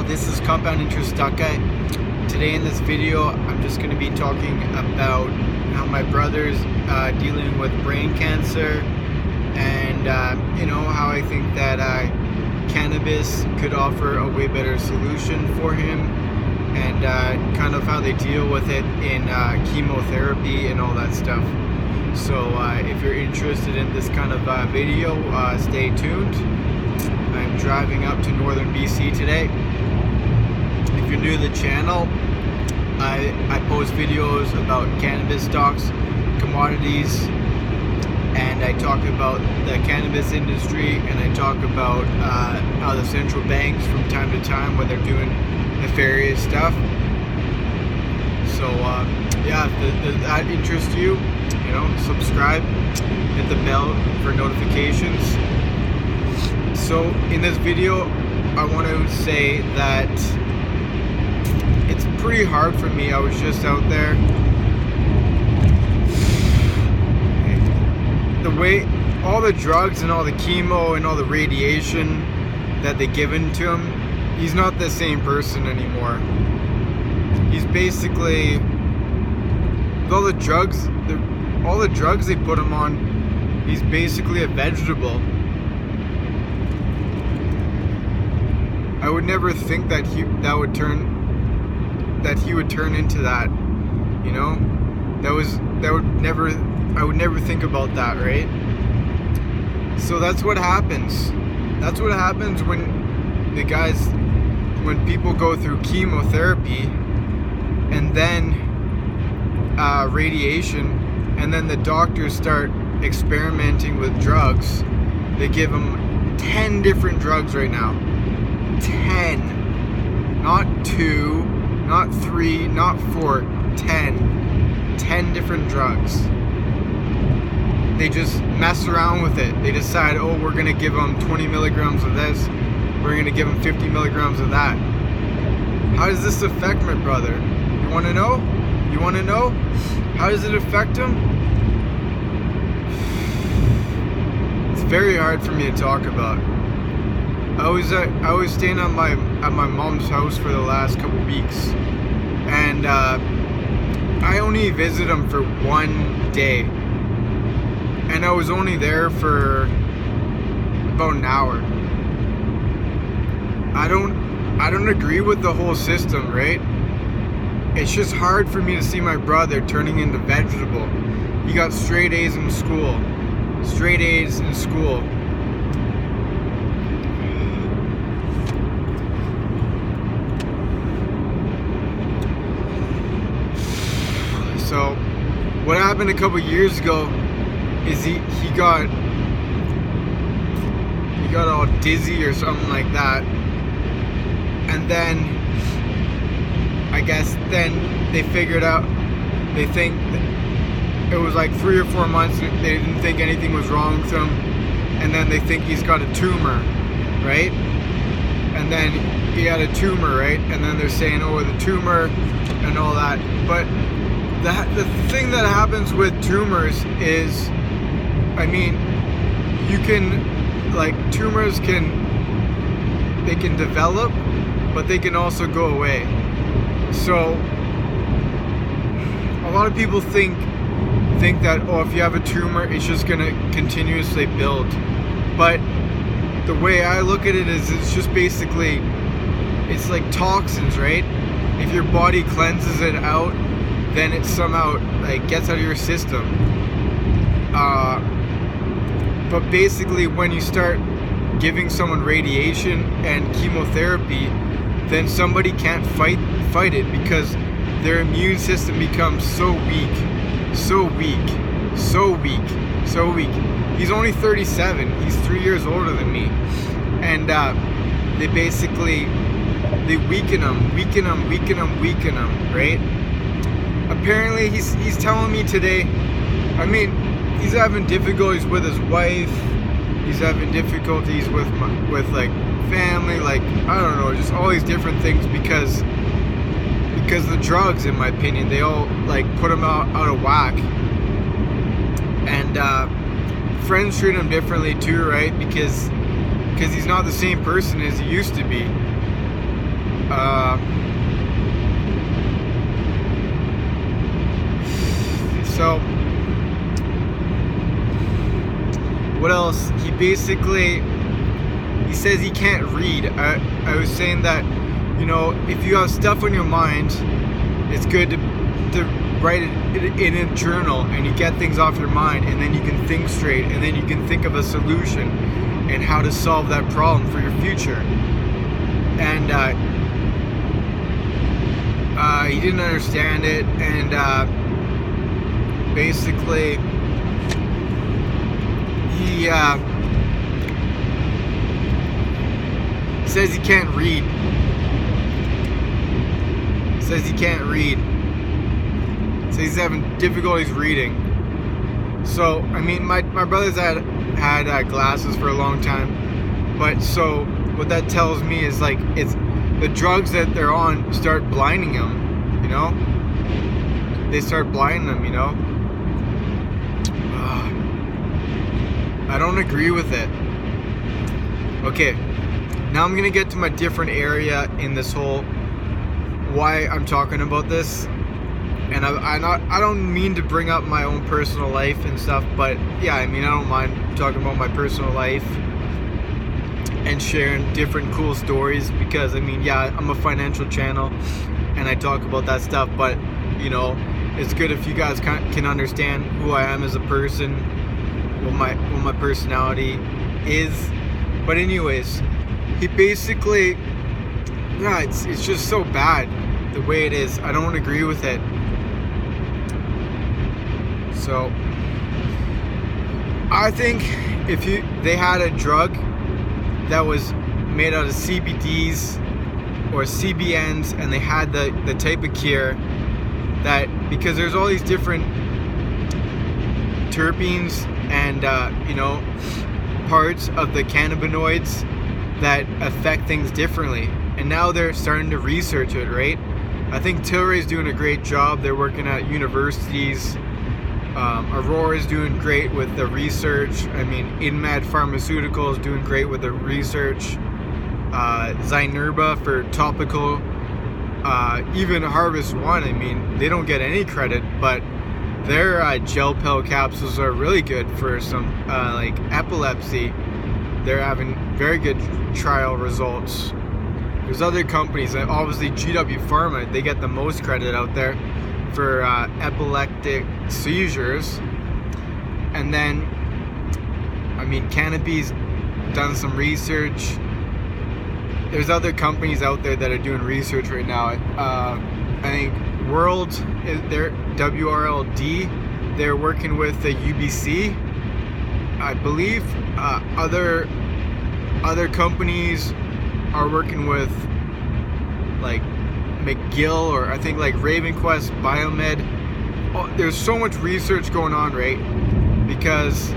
this is Compound Interest Guy. Today in this video, I'm just going to be talking about how my brother's dealing with brain cancer, and how I think that cannabis could offer a way better solution for him, and kind of how they deal with it in chemotherapy and all that stuff. So if you're interested in this kind of video, stay tuned. I'm driving up to northern BC today. If you're new to the channel, I post videos about cannabis stocks, commodities, and I talk about the cannabis industry, and I talk about how the central banks from time to time, when they're doing nefarious stuff. So yeah, if that interests you, subscribe, hit the bell for notifications. So in this video, I want to say that it's pretty hard for me. I was just out there. The way all the drugs and all the chemo and all the radiation that they given to him, he's not the same person anymore. He's basically, with all the drugs they put him on, he's basically a vegetable. I would never think that he would turn into that. I would never think about that, right? So that's what happens. That's what happens when people go through chemotherapy and then radiation, and then the doctors start experimenting with drugs. They give them 10 different drugs right now. 10. Not 2, not 3, not 4, 10. 10 different drugs. They just mess around with it. They decide, oh, we're going to give them 20 milligrams of this. We're going to give them 50 milligrams of that. How does this affect my brother? You want to know? You want to know? How does it affect him? It's very hard for me to talk about. I was staying at my mom's house for the last couple weeks, and I only visited him for one day, and I was only there for about an hour. I don't agree with the whole system, right? It's just hard for me to see my brother turning into vegetable. He got straight A's in school. Straight A's in school. So what happened a couple years ago is he got all dizzy or something like that, and then I guess then they figured out, they think it was like 3 or 4 months, they didn't think anything was wrong with him, and then they think he's got a tumor, right? And then he had a tumor, right? And then they're saying, oh, the tumor and all that. But the thing that happens with tumors is, you can, tumors they can develop, but they can also go away. So a lot of people think that, oh, if you have a tumor, it's just gonna continuously build. But the way I look at it is, it's just basically, it's like toxins, right? If your body cleanses it out, then it somehow gets out of your system. But basically, when you start giving someone radiation and chemotherapy, then somebody can't fight it, because their immune system becomes so weak. He's only 37. He's 3 years older than me, and they weaken him, right? Apparently, he's telling me today. He's having difficulties with his wife. He's having difficulties with family. I don't know, just all these different things because the drugs, in my opinion, they all put him out of whack. And friends treat him differently too, right? Because he's not the same person as he used to be. So what else? He says he can't read. I was saying that, you know, if you have stuff on your mind, it's good to write it in a journal, and you get things off your mind, and then you can think straight, and then you can think of a solution and how to solve that problem for your future. And he didn't understand it, and basically he says he can't read. Says he's having difficulties reading. So I mean, my brother's had glasses for a long time, but so what that tells me is, like, it's the drugs that they're on start blinding them, you know. They start blinding them, you know. I don't agree with it. Okay, now I'm gonna get to my different area in this whole why I'm talking about this. And I don't mean to bring up my own personal life and stuff, but yeah, I mean, I don't mind talking about my personal life and sharing different cool stories, because I mean, yeah, I'm a financial channel and I talk about that stuff, but you know, it's good if you guys can understand who I am as a person, what my personality is. But anyways, he basically, yeah, it's just so bad the way it is. I don't agree with it. So I think if they had a drug that was made out of CBDs or CBNs, and they had the type of cure that, because there's all these different terpenes and you know, parts of the cannabinoids that affect things differently, and now they're starting to research it, right? I think Tilray's doing a great job. They're working at universities. Aurora's doing great with the research. I mean, InMed Pharmaceutical is doing great with the research. Zynerba for topical. Even Harvest One, I mean, they don't get any credit, but their gel pill capsules are really good for some like epilepsy. They're having very good trial results. There's other companies, obviously GW Pharma, they get the most credit out there for epileptic seizures. And then, I mean, Cannabis done some research. There's other companies out there that are doing research right now. I think World, they're WRLD, they're working with the UBC. I believe other companies are working with, like, McGill, or I think like RavenQuest, Biomed. Oh, there's so much research going on, right? Because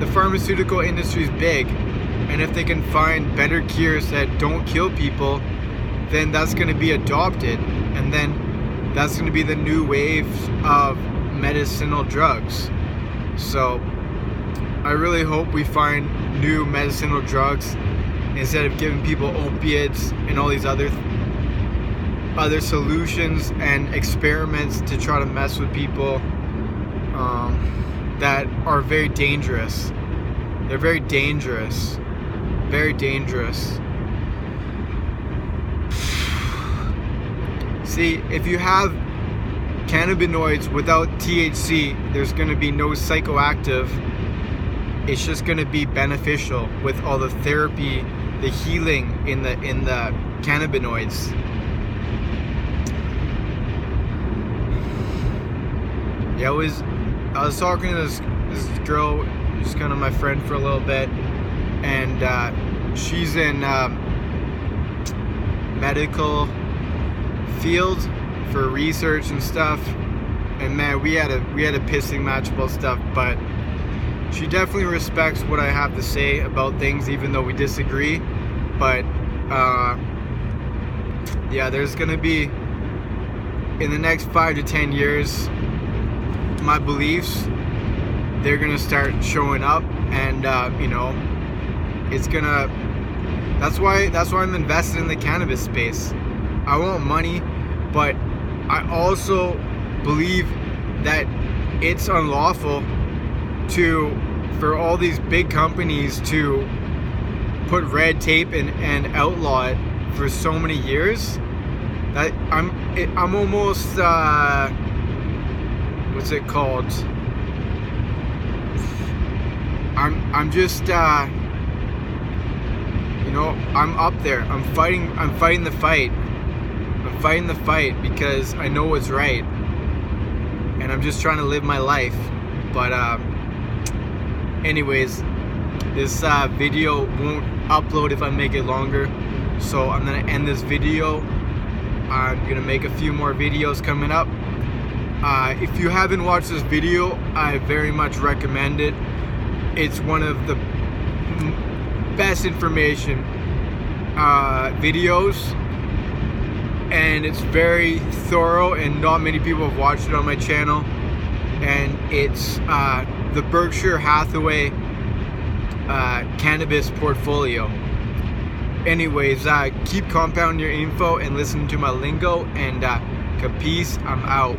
the pharmaceutical industry is big, and if they can find better cures that don't kill people, then that's going to be adopted, and then that's going to be the new wave of medicinal drugs. So I really hope we find new medicinal drugs instead of giving people opiates and all these other solutions and experiments to try to mess with people that are very dangerous. They're very dangerous. Very dangerous. See, if you have cannabinoids without THC, there's going to be no psychoactive. It's just going to be beneficial with all the therapy, the healing in the cannabinoids. Yeah, I was talking to this girl, who's kind of my friend for a little bit, and she's in medical field for research and stuff. And man, we had a pissing match about stuff, but she definitely respects what I have to say about things, even though we disagree. But yeah, there's gonna be, in the next 5 to 10 years, my beliefs, they're gonna start showing up, and you know, it's gonna. That's why I'm invested in the cannabis space. I want money, but I also believe that it's unlawful for all these big companies to put red tape and outlaw it for so many years that I'm almost what's it called? I'm just you know, I'm up there. I'm fighting the fight. I'm fighting the fight because I know what's right, and I'm just trying to live my life. But anyways, this video won't upload if I make it longer, so I'm gonna end this video. I'm gonna make a few more videos coming up. If you haven't watched this video, I very much recommend it. It's one of the best information videos, and it's very thorough, and not many people have watched it on my channel. And it's the Berkshire Hathaway cannabis portfolio. Anyways, keep compounding your info and listen to my lingo, and peace. I'm out.